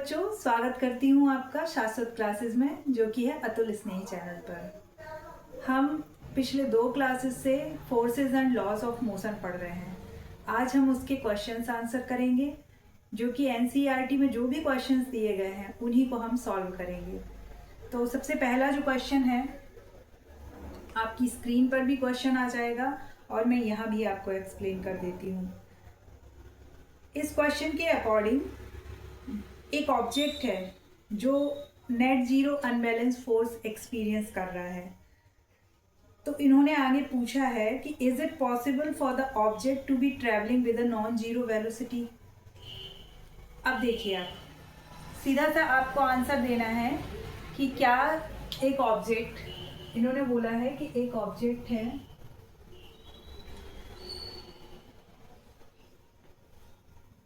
बच्चों, स्वागत करती हूँ आपका शाश्वत क्लासेस में, जो कि है अतुल स्नेही चैनल पर। हम पिछले 2 क्लासेस से forces and laws of motion पढ़ रहे हैं। आज हम उसके क्वेश्चंस आंसर करेंगे, जो कि एनसीईआरटी में जो भी क्वेश्चंस दिए गए हैं उन्हीं को हम सॉल्व करेंगे। तो सबसे पहला जो क्वेश्चन है, आपकी स्क्रीन पर भी क्वेश्चन आ जाएगा और मैं यहाँ भी आपको एक्सप्लेन कर देती हूँ। इस क्वेश्चन के अकॉर्डिंग एक ऑब्जेक्ट है जो net zero unbalance force experience कर रहा है। तो इन्होंने आगे पूछा है कि is it possible for the object to be travelling with a non zero velocity. अब देखिए, आप सीधा सा आपको आंसर देना है कि क्या एक ऑब्जेक्ट, इन्होंने बोला है कि एक ऑब्जेक्ट है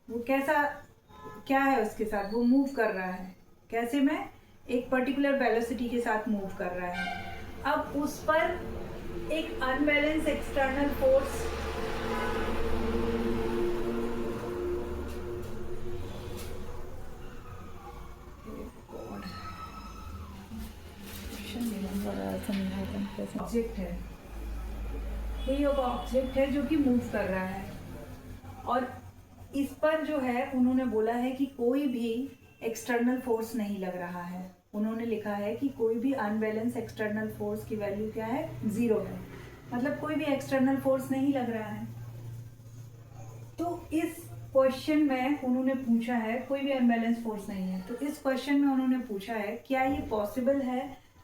वो कैसा, क्या है उसके साथ, वो मूव कर रहा है कैसे में, एक पर्टिकुलर वेलोसिटी के साथ मूव कर रहा है। अब उस पर एक अनबैलेंस एक्सटर्नल फोर्स ऑब्जेक्ट है, कोई ऑब्जेक्ट है जो कि मूव कर रहा है, और इस पर जो है उन्होंने बोला है कि कोई भी एक्सटर्नल फोर्स नहीं लग रहा है। उन्होंने लिखा है कि कोई भी अनबैलेंस एक्सटर्नल फोर्स की वैल्यू क्या है, 0 है। मतलब कोई भी एक्सटर्नल फोर्स नहीं लग रहा है। तो इस क्वेश्चन में उन्होंने पूछा है, कोई भी अनबैलेंस फोर्स नहीं है, तो इस क्वेश्चन में उन्होंने पूछा है क्या ये पॉसिबल है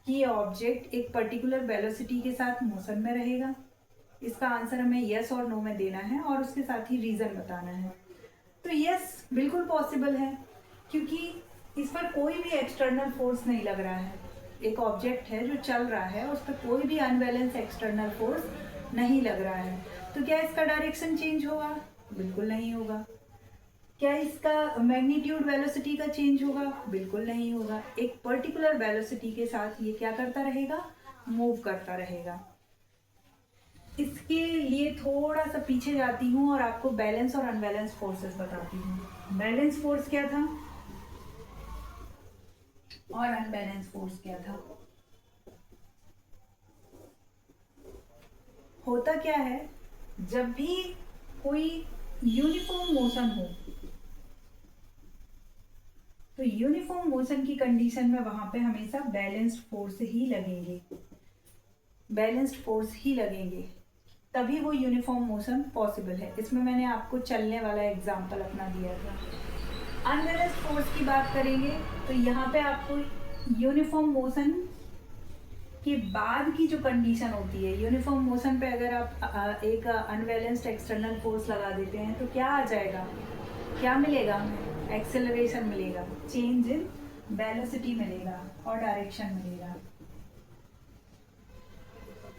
कि ये ऑब्जेक्ट एक पर्टिकुलर वेलोसिटी के साथ मोशन में रहेगा। इसका आंसर हमें यस और नो में देना है और उसके साथ ही रीजन बताना है। तो यस, बिल्कुल पॉसिबल है, क्योंकि इस पर कोई भी एक्सटर्नल फोर्स नहीं लग रहा है। एक ऑब्जेक्ट है जो चल रहा है, उस पर कोई भी अनबैलेंस एक्सटर्नल फोर्स नहीं लग रहा है। तो क्या इसका डायरेक्शन चेंज होगा? बिल्कुल नहीं होगा। क्या इसका मैग्नीट्यूड वेलोसिटी का चेंज होगा? बिल्कुल नहीं होगा। एक पर्टिकुलर वेलोसिटी के साथ ये क्या करता रहेगा, मूव करता रहेगा। इसके लिए थोड़ा सा पीछे जाती हूँ और आपको बैलेंस और अनबैलेंस फोर्सेस बताती हूँ। बैलेंस फोर्स क्या था और अनबैलेंस फोर्स क्या था। होता क्या है, जब भी कोई यूनिफॉर्म मोशन हो, तो यूनिफॉर्म मोशन की कंडीशन में वहां पे हमेशा बैलेंस्ड फोर्स ही लगेंगे, बैलेंस्ड फोर्स ही लगेंगे, तभी वो यूनिफॉर्म मोशन पॉसिबल है। इसमें मैंने आपको चलने वाला एग्जांपल अपना दिया था। अनबैलेंस्ड फोर्स की बात करेंगे तो यहाँ पे आपको यूनिफॉर्म मोशन के बाद की जो कंडीशन होती है, यूनिफॉर्म मोशन पे अगर आप एक अनबैलेंस्ड एक्सटर्नल फोर्स लगा देते हैं तो क्या आ जाएगा, क्या मिलेगा हमें, एक्सेलरेशन मिलेगा, चेंज इन वेलोसिटी मिलेगा और डायरेक्शन मिलेगा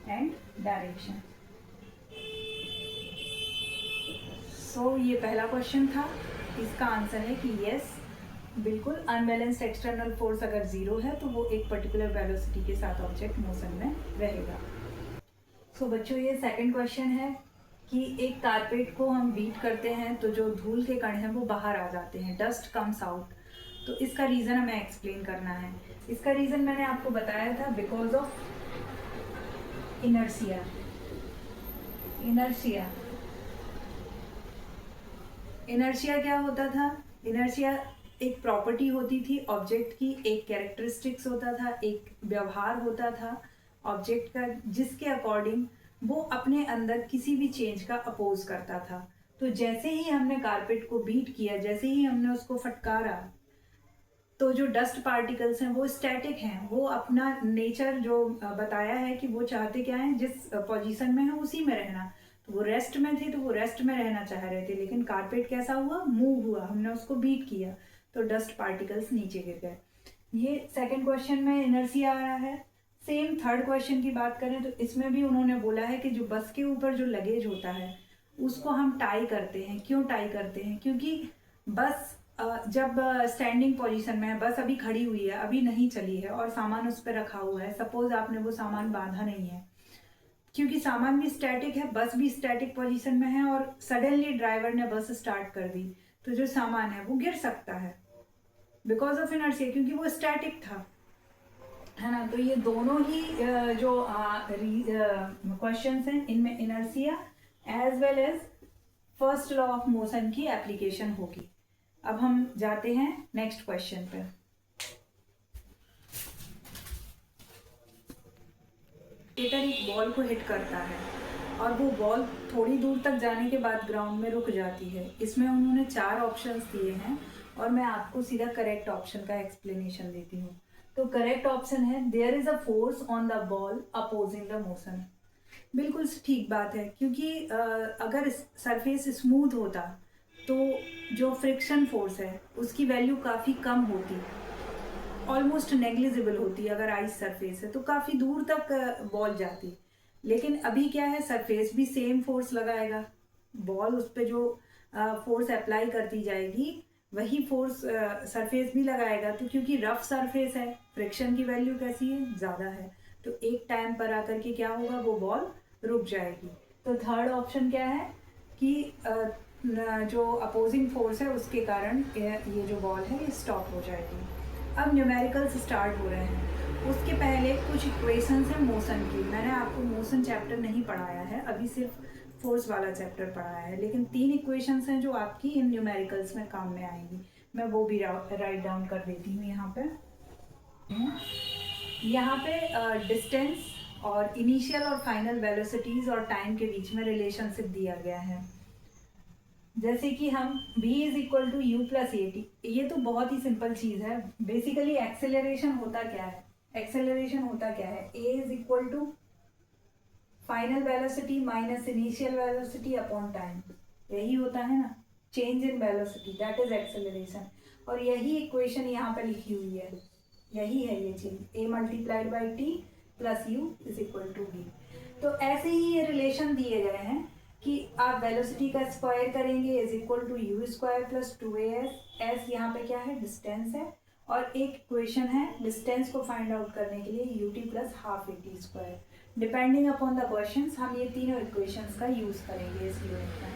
एंड डायरेक्शन। सो ये पहला क्वेश्चन था। इसका आंसर है कि यस, बिल्कुल अनबैलेंस्ड एक्सटर्नल फोर्स अगर 0 है तो वो एक पर्टिकुलर वेलोसिटी के साथ ऑब्जेक्ट मोशन में रहेगा। सो बच्चों, ये सेकंड क्वेश्चन है कि एक कारपेट को हम बीट करते हैं तो जो धूल के कण हैं वो बाहर आ जाते हैं, डस्ट कम्स आउट। तो इसका रीज़न हमें एक्सप्लेन करना है। इसका रीज़न मैंने आपको बताया था, because of inertia. Inertia inertia क्या होता था? इनर्शिया एक प्रॉपर्टी होती थी ऑब्जेक्ट की, एक कैरेक्टरिस्टिक्स होता था, एक व्यवहार होता था ऑब्जेक्ट का, जिसके अकॉर्डिंग वो अपने अंदर किसी भी चेंज का अपोज करता था। तो जैसे ही हमने कारपेट को बीट किया, जैसे ही हमने उसको फटकारा, तो जो डस्ट पार्टिकल्स हैं वो स्टैटिक हैं, वो अपना नेचर जो बताया है कि वो चाहते क्या है, जिस पोजीशन में है उसी में रहना। तो वो रेस्ट में थे तो वो रेस्ट में रहना चाह रहे थे, लेकिन कारपेट कैसा हुआ, मूव हुआ, हमने उसको बीट किया तो डस्ट पार्टिकल्स नीचे गिर गए। ये सेकंड क्वेश्चन में इनर्शिया आ रहा है। सेम थर्ड क्वेश्चन की बात करें तो इसमें भी उन्होंने बोला है कि जो बस के ऊपर जो लगेज होता है उसको हम टाई करते हैं। क्यों टाई करते हैं? क्योंकि बस जब स्टैंडिंग पोजीशन में है, बस अभी खड़ी हुई है, अभी नहीं चली है और सामान उस पर रखा हुआ है, सपोज आपने वो सामान बांधा नहीं है, क्योंकि सामान भी स्टैटिक है, बस भी स्टैटिक पोजीशन में है, और सडनली ड्राइवर ने बस स्टार्ट कर दी तो जो सामान है वो गिर सकता है। बिकॉज ऑफ इनर्शिया, क्योंकि वो स्टैटिक था, है ना। तो ये दोनों ही जो क्वेश्चंस हैं इनमें inertia as well as first law of motion की एप्लीकेशन होगी। अब हम जाते हैं नेक्स्ट क्वेश्चन पे। स्केटर एक बॉल को हिट करता है और वो बॉल थोड़ी दूर तक जाने के बाद ग्राउंड में रुक जाती है। इसमें उन्होंने 4 ऑप्शंस दिए हैं और मैं आपको सीधा करेक्ट ऑप्शन का एक्सप्लेनेशन देती हूँ। तो करेक्ट ऑप्शन है there is a force on the ball opposing the motion. बिल्कुल ठीक बात है, क्योंकि अगर सरफेस स्मूथ होता तो जो फ्रिक्शन फोर्स है उसकी वैल्यू काफ़ी कम होती, ऑलमोस्ट नेग्लिजिबल होती। अगर आइस सरफेस है तो काफ़ी दूर तक बॉल जाती, लेकिन अभी क्या है, सरफेस भी सेम फोर्स लगाएगा, बॉल उस पर जो फोर्स अप्लाई करती जाएगी वही फोर्स सरफेस भी लगाएगा। तो क्योंकि रफ सरफेस है, फ्रिक्शन की वैल्यू कैसी है, ज़्यादा है, तो एक टाइम पर आकर के क्या होगा, वो बॉल रुक जाएगी। तो थर्ड ऑप्शन क्या है कि जो अपोजिंग फोर्स है उसके कारण ये जो बॉल है ये स्टॉप हो जाएगी। अब न्यूमेरिकल्स स्टार्ट हो रहे हैं, उसके पहले कुछ इक्वेशंस हैं मोशन की। मैंने आपको मोशन चैप्टर नहीं पढ़ाया है, अभी सिर्फ फोर्स वाला चैप्टर पढ़ाया है, लेकिन 3 इक्वेशंस हैं जो आपकी इन न्यूमेरिकल्स में काम में आएंगी। मैं वो भी राइट डाउन कर देती हूँ यहाँ पे। यहाँ पे डिस्टेंस और इनिशियल और फाइनल वेलोसिटीज और टाइम के बीच में रिलेशनशिप दिया गया है। जैसे कि हम v is equal to u plus a t, ये तो बहुत ही सिंपल चीज़ है। बेसिकली एक्सेलरेशन होता क्या है, एक्सेलरेशन होता क्या है, a is equal to final velocity minus initial velocity upon time, यही होता है ना, change in velocity, that is acceleration. और यही इक्वेशन यहाँ पे लिखी हुई है, यही है ये चीज, a multiplied by t plus u is equal to v। तो ऐसे ही ये रिलेशन दिए गए हैं कि आप वेलोसिटी का स्क्वायर करेंगे is equal to u square plus 2as, s यहाँ पे क्या है, डिस्टेंस है, और एक इक्वेशन है डिस्टेंस को फाइंड आउट करने के लिए you t plus half a t square. Depending upon the questions हम ये तीनों इक्वेशंस का यूज़ करेंगे इस यूनिट में।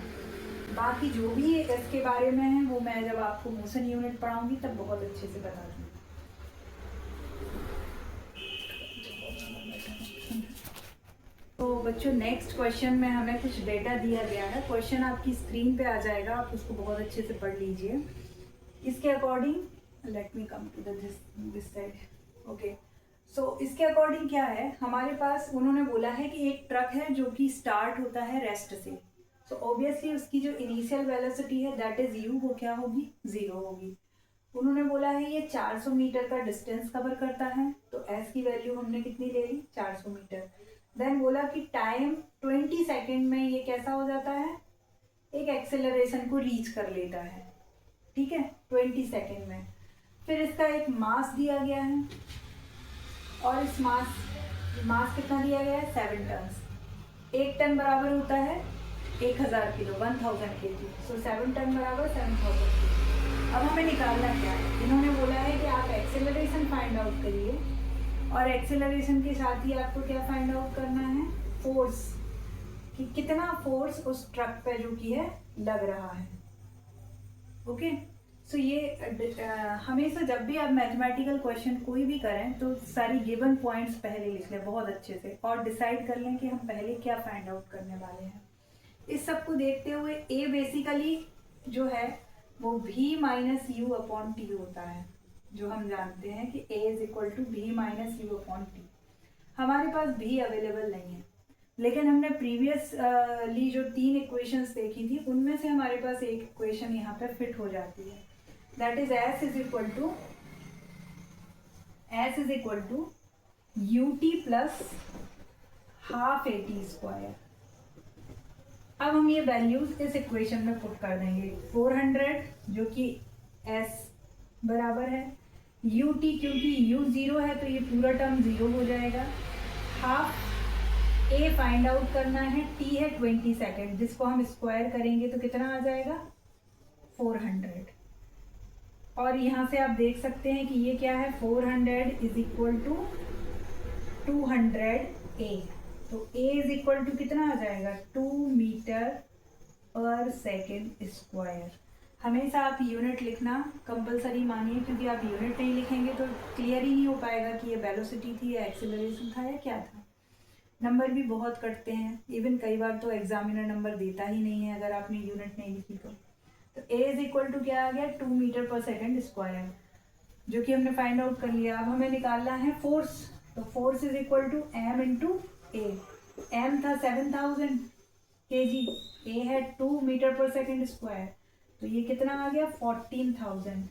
बाकी जो भी इसके बारे में है वो मैं जब आपको मोशन यूनिट पढ़ाऊंगी तब बहुत अच्छे से बता दूँगी। तो बच्चों नेक्स्ट क्वेश्चन में हमें कुछ डेटा दिया गया है, क्वेश्चन आपकी स्क्रीन पे आ जाएगा, आप उसको बहुत अच्छे से पढ़ लीजिए। इसके according let me come to this side, okay. So इसके अकॉर्डिंग क्या है, हमारे पास उन्होंने बोला है कि एक ट्रक है जो कि स्टार्ट होता है रेस्ट से। सो ऑब्वियसली उसकी जो इनिशियल वेलोसिटी है दैट इज यू, वो क्या होगी, 0 होगी। उन्होंने बोला है ये 400 मीटर का डिस्टेंस कवर करता है, तो एस की वैल्यू हमने कितनी ले ली, 400 मीटर। देन बोला कि टाइम 20 सेकेंड में ये कैसा हो जाता है, एक एक्सेलरेशन को रीच कर लेता है, ठीक है, 20 सेकेंड में। फिर इसका एक मास दिया गया है और इस मास कितना दिया गया है, 7 टन। 1 टन बराबर होता है 1000 किलो, 1000 kg। सो 7 टन बराबर 7000 किलो। अब हमें निकालना क्या है, इन्होंने बोला है कि आप एक्सेलरेशन फाइंड आउट करिए और एक्सेलरेशन के साथ ही आपको क्या फाइंड आउट करना है, फोर्स, कि कितना फोर्स उस ट्रक पे जो कि है लग रहा है, ओके। सो ये हमेशा जब भी आप मैथमेटिकल क्वेश्चन कोई भी करें तो सारी गिवन पॉइंट्स पहले लिख लें बहुत अच्छे से और डिसाइड कर लें कि हम पहले क्या फाइंड आउट करने वाले हैं। इस सब को देखते हुए ए बेसिकली जो है वो v minus u upon t होता है, जो हम जानते हैं कि a is equal to v minus u upon t. हमारे पास v अवेलेबल नहीं है, लेकिन हमने प्रीवियसली जो 3 इक्वेशंस देखी थी उनमें से हमारे पास एक इक्वेशन यहाँ पे फिट हो जाती है, that is s is equal to u t plus half a t square. अब हम ये वैल्यूज इस इक्वेशन में पुट कर देंगे, 400 जो कि s बराबर है, यू टी क्योंकि u 0 है तो ये पूरा टर्म 0 हो जाएगा, हाफ a फाइंड आउट करना है, t है 20 सेकेंड, जिसको हम स्क्वायर करेंगे तो कितना आ जाएगा 400। और यहाँ से आप देख सकते हैं कि ये क्या है, 400 इज इक्वल टू 200 a, तो a इज इक्वल टू कितना आ जाएगा 2 मीटर पर सेकेंड स्क्वायर। हमेशा आप यूनिट लिखना कंपलसरी मानिए, क्योंकि आप यूनिट नहीं लिखेंगे तो क्लियर ही नहीं हो पाएगा कि ये वेलोसिटी थी या एक्सेलरेशन था या क्या था। नंबर भी बहुत कटते हैं, इवन कई बार तो एग्जामिनर नंबर देता ही नहीं है अगर आपने यूनिट नहीं लिखी तो। ए इज इक्वल टू क्या आ गया, 2 मीटर पर सेकेंड स्क्वायर, जो कि हमने फाइंड आउट कर लिया। अब हमें निकालना है फोर्स, तो force is equal to m into a. M था 7000 kg, ए है 2 मीटर पर सेकेंड स्क्वायर, तो ये कितना आ गया 14000,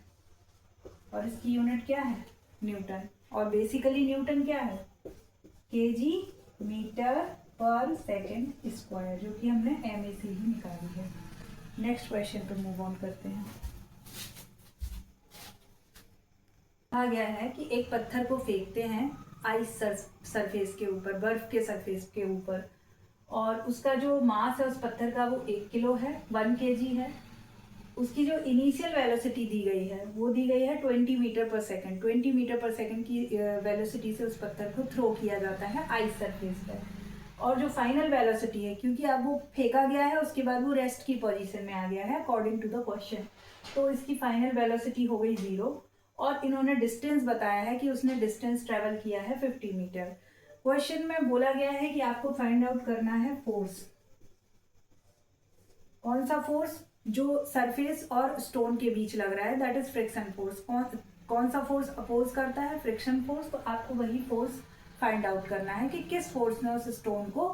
और इसकी यूनिट क्या है न्यूटन, और बेसिकली न्यूटन क्या है केजी मीटर पर सेकेंड स्क्वायर, जो कि हमने एम ए से ही निकाली है। नेक्स्ट क्वेश्चन पे मूव ऑन करते हैं। आ गया है कि एक पत्थर को फेंकते हैं आइस सरफेस के ऊपर, बर्फ के सरफेस के ऊपर, और उसका जो मास है उस पत्थर का वो 1 किलो है, 1 kg है। उसकी जो इनिशियल वेलोसिटी दी गई है वो दी गई है 20 मीटर पर सेकेंड। 20 मीटर पर सेकेंड की वेलोसिटी से उस पत्थर को थ्रो किया जाता है आइस सरफेस पर। और जो फाइनल वेलोसिटी है, क्योंकि अब वो फेंका गया है उसके बाद वो रेस्ट की पोजीशन में आ गया है अकॉर्डिंग टू द क्वेश्चन, तो इसकी फाइनल वेलोसिटी हो गई 0। और इन्होंने डिस्टेंस बताया है कि उसने डिस्टेंस ट्रेवल किया है 50 मीटर। क्वेश्चन में बोला गया है कि आपको फाइंड आउट करना है फोर्स। कौन सा फोर्स, जो सरफेस और स्टोन के बीच लग रहा है, दैट इज फ्रिक्शन फोर्स। कौन सा फोर्स अपोज करता है, फ्रिक्शन फोर्स। तो आपको वही फोर्स फाइंड आउट करना है कि किस फोर्स ने उस स्टोन को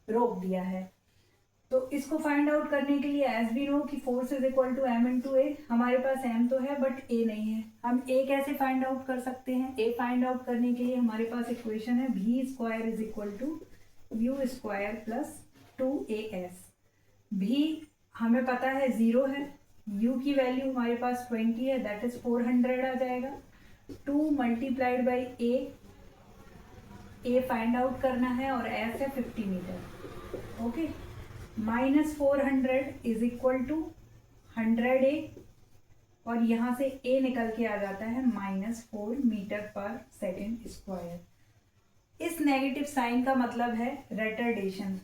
रोक दिया है। तो इसको फाइंड आउट करने के लिए एज वी नो कि force is equal to m into a. हमारे पास एम तो है बट ए नहीं है, हम ए कैसे फाइंड आउट कर सकते हैं। ए फाइंड आउट करने के लिए हमारे पास इक्वेशन है v square is equal to u square plus 2as। भी हमें पता है 0 है, u की वैल्यू हमारे पास 20 है, दैट इज 400 आ जाएगा। 2 multiplied by a find out करना है और एफ है 50 metre. Okay, -400 is equal to 100a, और यहाँ से a निकल के आ जाता है -4 मीटर पर सेकेंड स्क्वायर। इस नेगेटिव साइन का मतलब है रेटर्डेशन,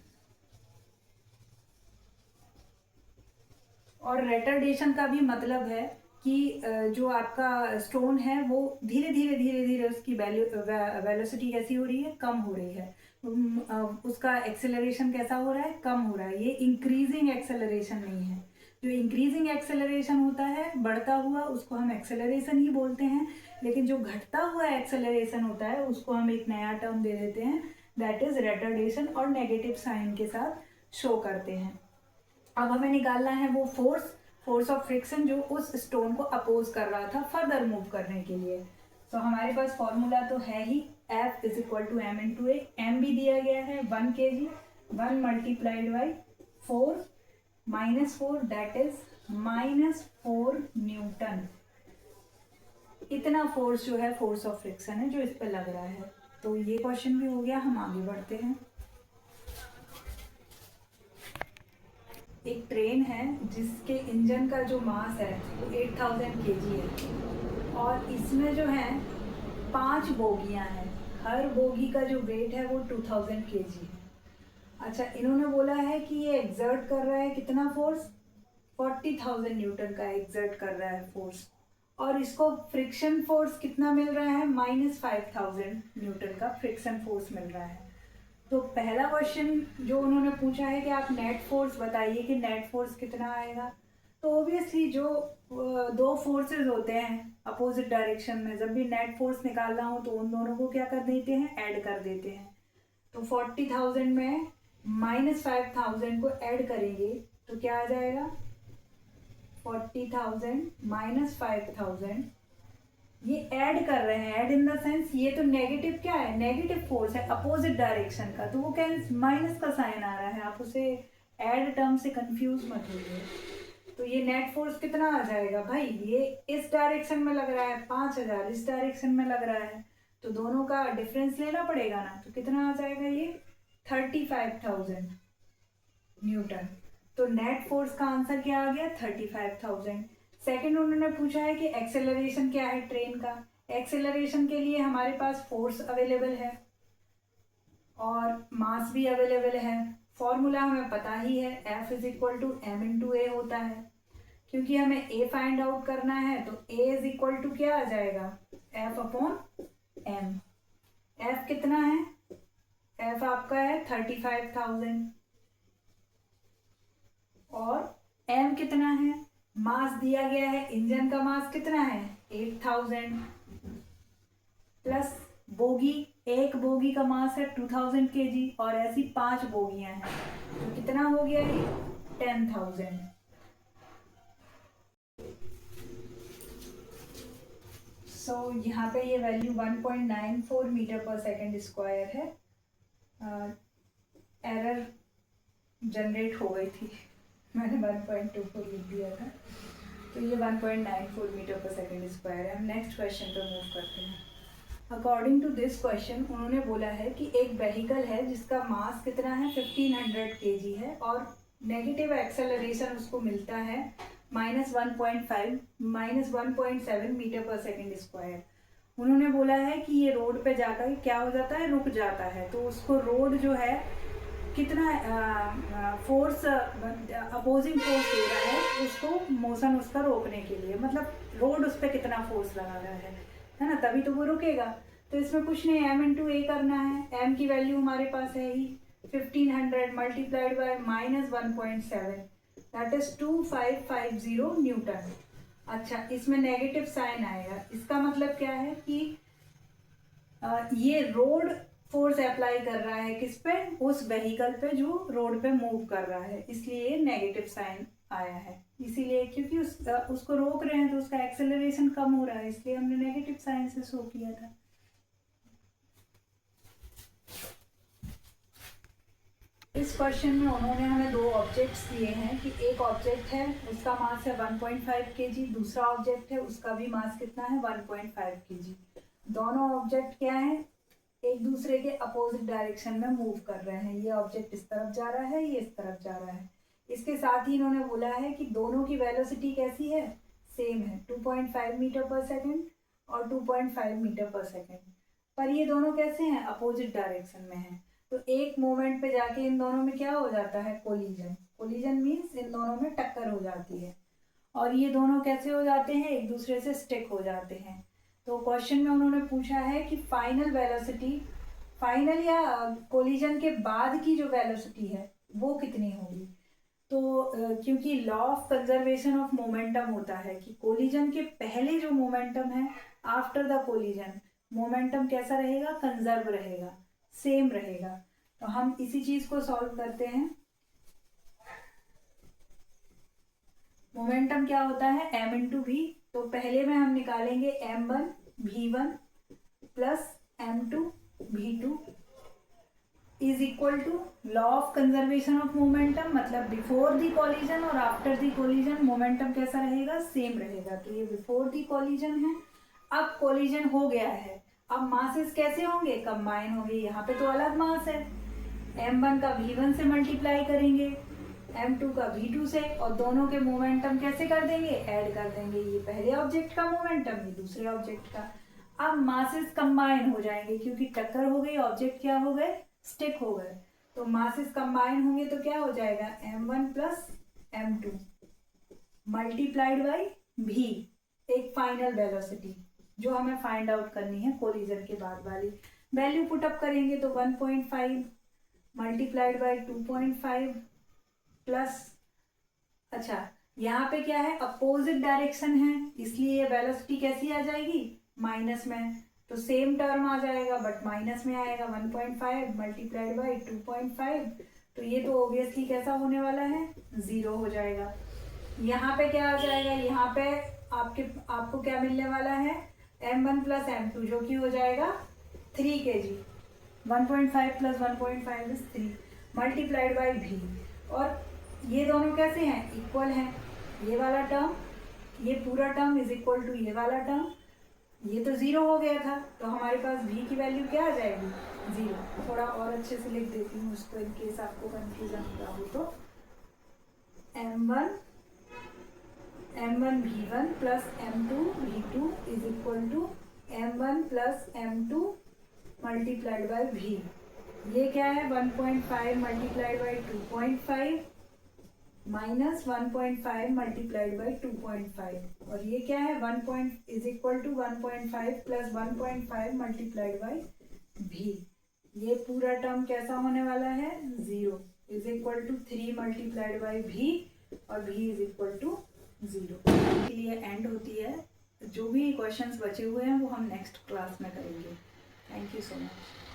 और रेटर्डेशन का भी मतलब है कि जो आपका स्टोन है वो धीरे धीरे उसकी वेलोसिटी कैसी हो रही है, कम हो रही है। उसका एक्सेलरेशन कैसा हो रहा है, कम हो रहा है। ये इंक्रीजिंग एक्सेलरेशन नहीं है। जो इंक्रीजिंग एक्सेलरेशन होता है बढ़ता हुआ, उसको हम एक्सेलरेशन ही बोलते हैं, लेकिन जो घटता हुआ एक्सेलरेशन होता है उसको हम एक नया टर्म दे देते हैं, दैट इज रेटर्डेशन, और नेगेटिव साइन के साथ शो करते हैं। अब हमें निकालना है वो फोर्स ऑफ फ्रिक्शन जो उस स्टोन को अपोज कर रहा था फर्दर मूव करने के लिए। तो हमारे पास फॉर्मूला तो है ही, F is equal to m into a. M भी दिया गया है 1 kg, 1 multiplied by 4 -4 that is -4 newton. इतना फोर्स जो है फोर्स ऑफ फ्रिक्शन है जो इस पर लग रहा है। तो ये क्वेश्चन भी हो गया, हम आगे बढ़ते हैं। एक ट्रेन है जिसके इंजन का जो मास है वो 8000 kg है, और इसमें जो है 5 बोगियां हैं। हर बोगी का जो वेट है वो 2000 kg है। अच्छा, इन्होंने बोला है कि ये एग्जर्ट कर रहा है कितना फोर्स, 40,000 न्यूटन का एग्जर्ट कर रहा है फोर्स, और इसको फ्रिक्शन फोर्स कितना मिल रहा है, -5000 न्यूटन का फ्रिक्शन फोर्स मिल रहा है। तो पहला क्वेश्चन जो उन्होंने पूछा है कि आप नेट फोर्स बताइए कि नेट फोर्स कितना आएगा। तो ऑब्वियसली जो दो फोर्सेस होते हैं अपोजिट डायरेक्शन में, जब भी नेट फोर्स निकालना हो तो उन दोनों को क्या कर देते हैं, ऐड कर देते हैं। तो 40,000 में -5000 को ऐड करेंगे तो क्या आ जाएगा, 40,000 -5000। ये ऐड कर रहे हैं, ऐड इन द सेंस ये तो नेगेटिव क्या है, नेगेटिव फोर्स है अपोजिट डायरेक्शन का, तो वो क्या माइनस का साइन आ रहा है, आप उसे ऐड टर्म से कंफ्यूज मत होइए। तो ये नेट फोर्स कितना आ जाएगा भाई, ये इस डायरेक्शन में लग रहा है 5000, इस डायरेक्शन में लग रहा है, तो दोनों का डिफरेंस लेना पड़ेगा ना। तो कितना आ जाएगा ये 35,000 न्यूटन। तो नेट फोर्स का आंसर क्या आ गया 35,000। सेकंड उन्होंने पूछा है कि एक्सेलरेशन क्या है ट्रेन का। एक्सेलरेशन के लिए हमारे पास फोर्स अवेलेबल है और मास भी अवेलेबल है। फॉर्मूला हमें पता ही है, F is equal to m into a होता है। क्योंकि हमें ए फाइंड आउट करना है तो ए इज इक्वल टू क्या आ जाएगा, एफ अपॉन एम। एफ कितना है, एफ आपका है 35,000 और एम कितना है, मास दिया गया है, इंजन का मास कितना है 8,000 प्लस बोगी, एक बोगी का मास है 2000 केजी और ऐसी 5 बोगियां हैं तो कितना हो गया ये 10,000। यहाँ पे ये वैल्यू 1.94 मीटर पर सेकेंड स्क्वायर है। एरर जनरेट हो गई थी, मैंने 1.24 लिख दिया था, तो ये 1.94 मीटर पर सेकेंड स्क्वायर है। हम नेक्स्ट क्वेश्चन पर मूव करते हैं। अकॉर्डिंग टू दिस क्वेश्चन उन्होंने बोला है कि एक व्हीकल है जिसका मास कितना है 1500 केजी है और नेगेटिव एक्सेलरेशन उसको मिलता है -1.5 -1.7 मीटर पर सेकेंड स्क्वायर। उन्होंने बोला है कि ये रोड पे जाकर क्या हो जाता है, रुक जाता है, तो उसको रोड जो है कितना फोर्स अपोजिंग फोर्स दे रहा है उसको मोशन उसका रोकने के लिए, मतलब रोड उस पर कितना फोर्स लगा रहा है ना, तभी तो वो रुकेगा। तो इसमें कुछ नहीं, एम इंटू ए करना है। एम की वैल्यू हमारे पास है ही 1500 multiplied by -1.7 that is 2550 Newton. अच्छा, इसमें नेगेटिव साइन आएगा, इसका मतलब क्या है कि ये रोड फोर्स अप्लाई कर रहा है किस पे, उस व्हीकल पे जो रोड पे मूव कर रहा है, इसलिए नेगेटिव साइन आया है। इसीलिए क्योंकि उसको रोक रहे हैं तो उसका एक्सेलरेशन कम हो रहा है, इसलिए हमने नेगेटिव साइन से शो किया था। इस क्वेश्चन में उन्होंने हमें दो ऑब्जेक्ट्स दिए हैं कि एक ऑब्जेक्ट है उसका मास है 1.5 केजी, दूसरा ऑब्जेक्ट है उसका भी मास कितना है 1.5 केजी। दोनों ऑब्जेक्ट क्या है, एक दूसरे के अपोजिट डायरेक्शन में मूव कर रहे हैं। ये ऑब्जेक्ट इस तरफ जा रहा है, ये इस तरफ जा रहा है। इसके साथ ही इन्होंने बोला है कि दोनों की वेलोसिटी कैसी है, सेम है, 2.5 मीटर पर सेकेंड और 2.5 मीटर पर सेकेंड। पर ये दोनों कैसे हैं, अपोजिट डायरेक्शन में हैं। तो एक मोमेंट पे जाके इन दोनों में क्या हो जाता है, कोलिजन। कोलिजन मीन्स इन दोनों में टक्कर हो जाती है और ये दोनों कैसे हो जाते हैं, एक दूसरे से स्टिक हो जाते हैं। तो क्वेश्चन में उन्होंने पूछा है कि फाइनल वेलोसिटी, फाइनल या कोलिजन के बाद की जो वेलोसिटी है वो कितनी होगी। तो क्योंकि law of conservation of momentum होता है कि कोलिजन के पहले जो मोमेंटम है, आफ्टर द कोलिजन मोमेंटम कैसा रहेगा, कंजर्व रहेगा, सेम रहेगा। तो हम इसी चीज को सॉल्व करते हैं। मोमेंटम क्या होता है, m इंटू वी। तो पहले में हम निकालेंगे m1 v1 plus m2 v2 is equal to law of conservation of momentum, मतलब बिफोर दी कॉलिजन और आफ्टर दी कॉलिजन मोमेंटम कैसा रहेगा, सेम रहेगा। तो ये बिफोर दी कॉलिजन है, अब कॉलिजन हो गया है, अब मासेस कैसे होंगे, कंबाइन होंगे। यहाँ पे तो अलग मास है, m1 का v1 से मल्टीप्लाई करेंगे, m2 का v2 से, और दोनों के मोमेंटम कैसे कर देंगे, ऐड कर देंगे। ये पहले ऑब्जेक्ट का मोमेंटम, ये दूसरे ऑब्जेक्ट का। अब मासेस कंबाइन हो जाएंगे क्योंकि टक्कर हो गई, ऑब्जेक्ट क्या हो गए, स्टिक हो गए। तो मासेस कंबाइन होंगे तो क्या हो जाएगा, m1 plus m2 multiplied by v, एक फाइनल वेलोसिटी जो हमें फाइंड आउट करनी है कोलिजन के बाद वाली। वैल्यू पुट अप करेंगे तो 1.5 मल्टीप्लाइड बाई 2.5 प्लस, अच्छा यहाँ पे क्या है, अपोजिट डायरेक्शन है, इसलिए वेलोसिटी कैसी आ जाएगी, माइनस में। तो सेम टर्म आ जाएगा बट माइनस में आएगा, 1.5 मल्टीप्लाइड बाई 2.5, तो ये तो ऑब्वियसली कैसा होने वाला है, 0 हो जाएगा। यहाँ पे क्या आ जाएगा, यहाँ पे आपको क्या मिलने वाला है, m1 प्लस m2 जो कि हो जाएगा 3 kg, 1.5 plus 1.5 is 3 multiplied by v। और ये दोनों कैसे हैं, इक्वल हैं। ये वाला टर्म, ये पूरा टर्म इज इक्वल टू ये वाला टर्म, ये तो 0 हो गया था, तो हमारे पास v की वैल्यू क्या आ जाएगी, 0। थोड़ा और अच्छे से लिख देती हूँ उसको इन केस आपको कंफ्यूजन होता हो तो, m1 v1 plus m2 v2 is equal to m1 plus m2 multiplied by v। ये क्या है, 1.5 multiplied by 2.5 minus 1.5 multiplied by 2.5 और ये क्या है 1 is equal to 1.5 plus 1.5 multiplied by v. ये पूरा टर्म कैसा होने वाला है 0 is equal to 3 multiplied by v और भी इज इक्वल टू 0 के लिए एंड होती है। जो भी क्वेश्चंस बचे हुए हैं वो हम नेक्स्ट क्लास में करेंगे। Thank you so much.